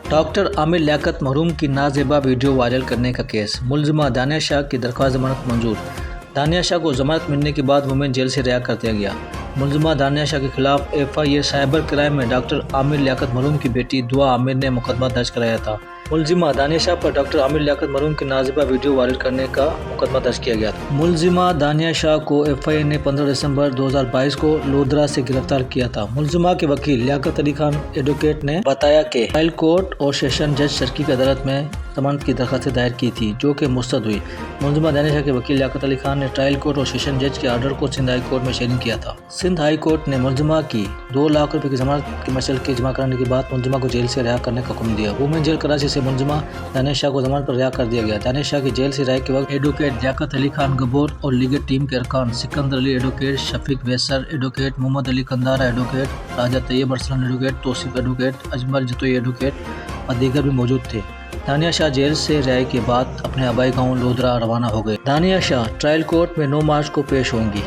Doctor Aamir Liaquat मरहूम की नाजेबा video viral करने का केस। मुलजिमा दानिया शाह की दरख्वास्त जमानत मंजूर। दानिया शाह को जमानत मिलने के बाद वुमेन जेल से रिहा कर दिया गया। मुलजिमा दानिया शाह के खिलाफ FIA साइबर क्राइम में डॉक्टर आमिर लियाकत मरहूम की बेटी दुआ आमिर ने मुकदमा दर्ज कराया था। मुलजिमा दानिया शाह पर डॉक्टर आमिर लियाकत मरहूम की नाजेबा वीडियो वायरल करने का मुकदमा दर्ज किया गया था। मुलजिमा दानिया शाह को FIA ने 15 दिसंबर 2022 को लोधरा से गिरफ्तार किया था। मुलजिमा के वकील लियाकत अली खान एडवोकेट ने बताया कि ट्रायल कोर्ट और सेशन जज शर्की की अदालत में जमानत की दरख्वास्त दायर की थी, जो कि मुस्तरद हुई। मुलजिमा दानिया शाह के वकील लियाकत अली खान ने ट्रायल कोर्ट और सेशन जज के आर्डर को सिंध हाई कोर्ट में शेयरिंग किया था। सिंध हाई कोर्ट ने मुलजिमा की 2 लाख रुपए की जमानत की मशल के जमा कराने के बाद मुलजिमा को जेल से रिहा करने का हुक्म दिया। वुमेन जेल कराची से मुलजिमा दानिया शाह को जमानत पर रिहा कर दिया गया। दानिया शाह की जेल से रिहाई के वक्त एडवोकेट लियाकत अली खान गबोर और लीगल टीम के अरकान Sikandar Ali advocate, Shafiq Vaisar advocate, Muhammad Ali Kandara advocate, Raja Tayyab Arsalan advocate, Tauseef advocate, Ajmal Jatoi advocate और दीगर भी मौजूद थे। दानिया शाह जेल से रिहाई के बाद अपने आबाई गांव लोधरा रवाना हो गए। दानिया शाह ट्रायल कोर्ट में 9 मार्च को पेश होंगी।